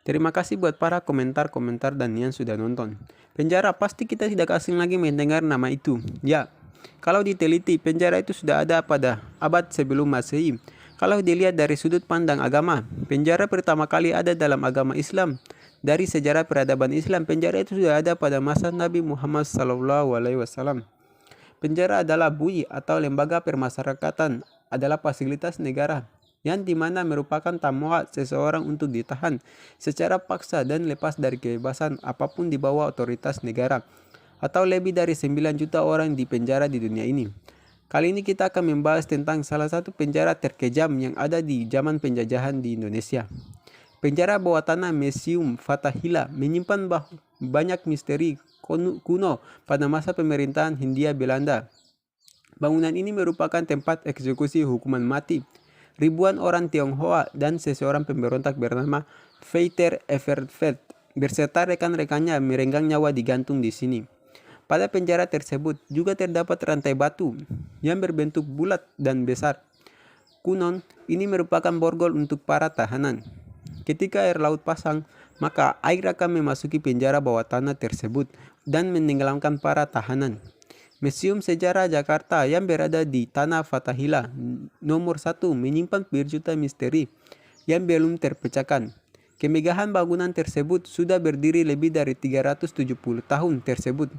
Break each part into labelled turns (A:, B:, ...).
A: Terima kasih buat para komentar-komentar dan yang sudah nonton. Penjara pasti kita tidak asing lagi mendengar nama itu. Ya, kalau diteliti penjara itu sudah ada pada abad sebelum Masehi. Kalau dilihat dari sudut pandang agama, penjara pertama kali ada dalam agama Islam. Dari sejarah peradaban Islam, penjara itu sudah ada pada masa Nabi Muhammad SAW. Penjara adalah bui atau lembaga permasyarakatan, adalah fasilitas negara yang dimana merupakan tamuat seseorang untuk ditahan secara paksa dan lepas dari kebebasan apapun di bawah otoritas negara, atau lebih dari 9 juta orang di penjara di dunia ini. Kali ini kita akan membahas tentang salah satu penjara terkejam yang ada di zaman penjajahan di Indonesia. Penjara bawah tanah Museum Fathahillah menyimpan banyak misteri kuno pada masa pemerintahan Hindia Belanda. Bangunan ini merupakan tempat eksekusi hukuman mati ribuan orang Tionghoa dan seseorang pemberontak bernama Pieter Evertvet berserta rekan-rekannya merenggang nyawa digantung di sini. Pada penjara tersebut juga terdapat rantai batu yang berbentuk bulat dan besar. Konon, ini merupakan borgol untuk para tahanan. Ketika air laut pasang, maka air akan memasuki penjara bawah tanah tersebut dan menenggelamkan para tahanan. Museum Sejarah Jakarta yang berada di Tanah Fathahillah nomor 1 menyimpan berjuta misteri yang belum terpecahkan. Kemegahan bangunan tersebut sudah berdiri lebih dari 370 tahun tersebut.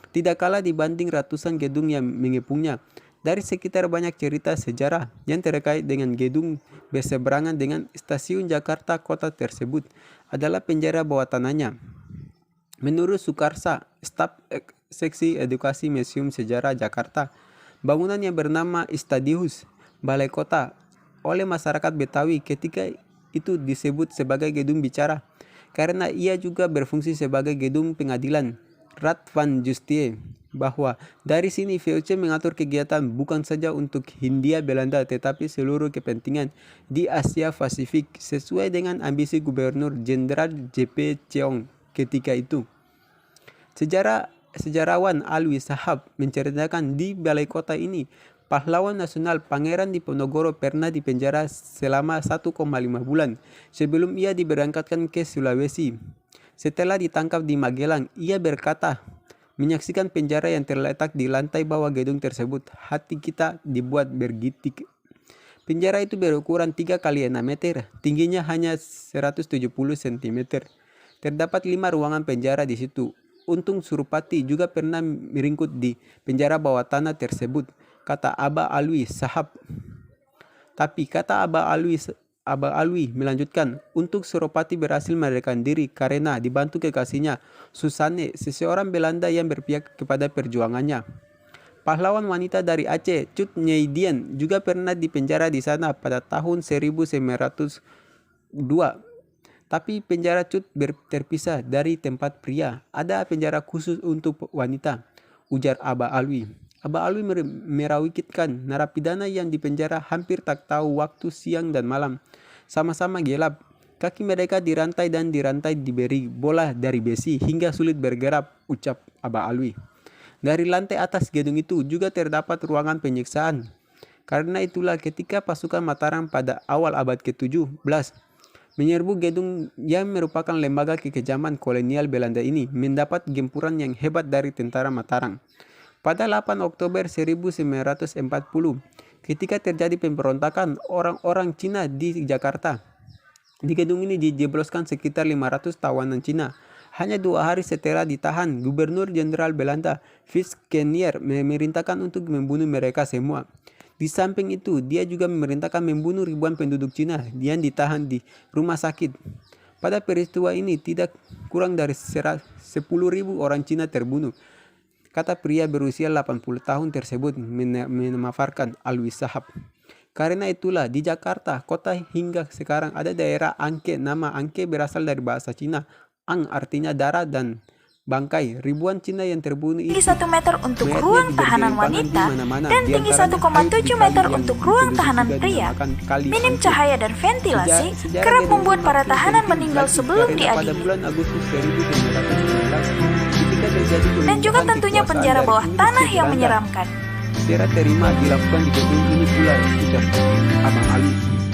A: Tidak kalah dibanding ratusan gedung yang mengepungnya. Dari sekitar banyak cerita sejarah yang terkait dengan gedung berseberangan dengan stasiun Jakarta Kota tersebut adalah penjara bawah tanahnya. Menurut Sukarsa, staf seksi edukasi Museum Sejarah Jakarta, bangunan yang bernama Istadius Balai Kota oleh masyarakat Betawi ketika itu disebut sebagai gedung bicara karena ia juga berfungsi sebagai gedung pengadilan Raad van Justitie, bahwa dari sini VOC mengatur kegiatan bukan saja untuk Hindia Belanda tetapi seluruh kepentingan di Asia Pasifik sesuai dengan ambisi Gubernur Jenderal J.P. Cheong ketika itu. Sejarawan Alwi Sahab menceritakan di balai kota ini, pahlawan nasional Pangeran Diponegoro pernah dipenjara selama 1,5 bulan sebelum ia diberangkatkan ke Sulawesi. Setelah ditangkap di Magelang, ia berkata, menyaksikan penjara yang terletak di lantai bawah gedung tersebut, hati kita dibuat bergitik. Penjara itu berukuran 3 kali 6 meter, tingginya hanya 170 cm. Terdapat 5 ruangan penjara di situ. Untung Surupati juga pernah meringkut di penjara bawah tanah tersebut, kata Aba Alwi Sahab. Tapi kata Aba Alwi melanjutkan, untuk Surupati berhasil melarikan diri karena dibantu kekasihnya Susanne, seseorang Belanda yang berpihak kepada perjuangannya. Pahlawan wanita dari Aceh, Cut Nyeidien, juga pernah dipenjara di sana pada tahun 1902. Tapi penjara Cut terpisah dari tempat pria. Ada penjara khusus untuk wanita, ujar Aba Alwi. Aba Alwi merawitkan narapidana yang dipenjara hampir tak tahu waktu siang dan malam. Sama-sama gelap. Kaki mereka dirantai dan dirantai diberi bola dari besi hingga sulit bergerak, ucap Aba Alwi. Dari lantai atas gedung itu juga terdapat ruangan penyiksaan. Karena itulah ketika pasukan Mataram pada awal abad ke-17 menyerbu gedung yang merupakan lembaga kekejaman kolonial Belanda ini, mendapat gempuran yang hebat dari tentara Mataram. Pada 8 Oktober 1940, ketika terjadi pemberontakan orang-orang Cina di Jakarta, di gedung ini dijebloskan sekitar 500 tawanan Cina. Hanya 2 hari setelah ditahan, Gubernur Jenderal Belanda Fritz Kenier memerintahkan untuk membunuh mereka semua. Di samping itu, dia juga memerintahkan membunuh ribuan penduduk Cina yang ditahan di rumah sakit. Pada peristiwa ini, tidak kurang dari 10.000 orang Cina terbunuh, kata pria berusia 80 tahun tersebut memaparkan Alwi Sahab. Karena itulah di Jakarta, kota hingga sekarang ada daerah Angke. Nama Angke berasal dari bahasa Cina. Ang artinya darah dan bangkai. Ribuan Cina yang terbunuh itu
B: tinggi 1 meter untuk ruang tahanan wanita dan tinggi 1,7 meter untuk ruang tahanan pria. Minim cahaya dan ventilasi kerap membuat para tahanan meninggal sebelum diadili. Dan juga tentunya penjara bawah tanah yang menyeramkan.
A: Serah terima dilakukan di gedung ini pula, ujar Abang Ali.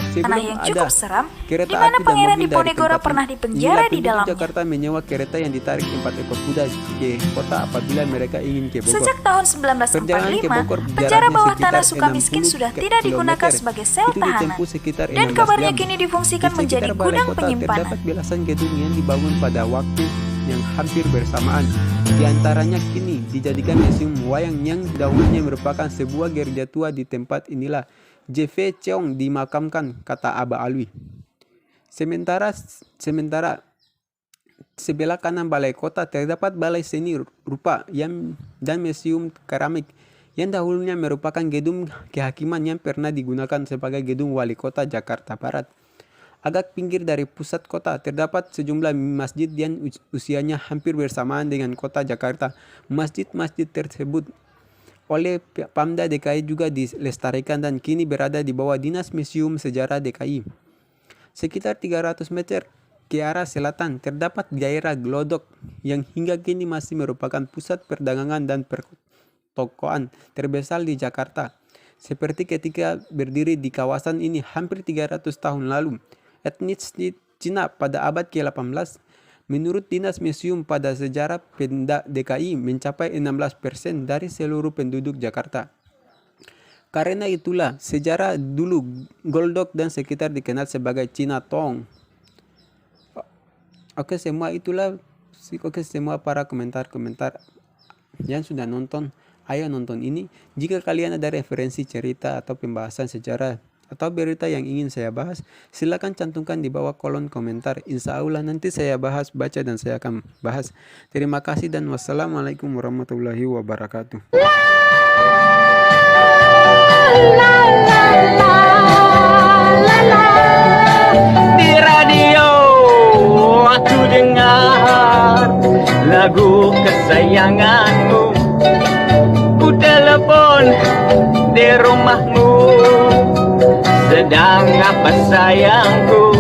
B: Tanah yang cukup seram,
A: kereta
B: di mana
A: api dan
B: Pangeran
A: mobil dari
B: Diponegoro
A: tempat
B: pernah
A: ini.
B: dipenjara
A: Inilah
B: di
A: penduduk
B: dalamnya.
A: Jakarta menyewa kereta yang ditarik 4 ekor kuda ke kota apabila mereka ingin ke Bogor.
B: Sejak tahun
A: Perjalanan ke
B: 1945,
A: Bogor
B: penjara
A: jaraknya
B: bawah
A: sekitar
B: tanah Sukamiskin
A: 60
B: sudah tidak digunakan
A: kilometer.
B: sebagai sel
A: Itu
B: tahanan,
A: ditempuh sekitar
B: dan
A: 16
B: kabarnya
A: jam.
B: kini difungsikan
A: Di
B: menjadi
A: sekitar balai
B: gudang
A: kota
B: penyimpanan.
A: terdapat belasan gedung yang dibangun pada waktu yang hampir bersamaan. Di antaranya kini dijadikan museum wayang yang dahulunya merupakan sebuah gereja tua. Di tempat inilah J.V. Cheong dimakamkan, kata Aba Alwi. Sementara sebelah kanan balai kota terdapat balai seni rupa dan museum keramik yang dahulunya merupakan gedung kehakiman yang pernah digunakan sebagai gedung wali kota Jakarta Barat. Agak pinggir dari pusat kota terdapat sejumlah masjid yang usianya hampir bersamaan dengan kota Jakarta. Masjid-masjid tersebut oleh Pamda DKI juga dilestarikan dan kini berada di bawah Dinas Museum Sejarah DKI. Sekitar 300 meter ke arah selatan terdapat daerah Glodok yang hingga kini masih merupakan pusat perdagangan dan pertokoan terbesar di Jakarta. Seperti ketika berdiri di kawasan ini hampir 300 tahun lalu. Etnis Cina pada abad ke-18, menurut Dinas Museum pada sejarah Pemda DKI mencapai 16% dari seluruh penduduk Jakarta. Karena itulah sejarah dulu Glodok dan sekitar dikenal sebagai Chinatown. Oke, semua para komentar-komentar yang sudah nonton, ayo nonton ini. Jika kalian ada referensi cerita atau pembahasan sejarah atau berita yang ingin saya bahas, silakan cantumkan di bawah kolom komentar. Insya Allah nanti saya baca dan saya akan bahas. Terima kasih dan wassalamualaikum warahmatullahi wabarakatuh.
C: Di radio aku dengar lagu kesayanganmu, ku telepon di rumahmu. Sedang apa sayangku?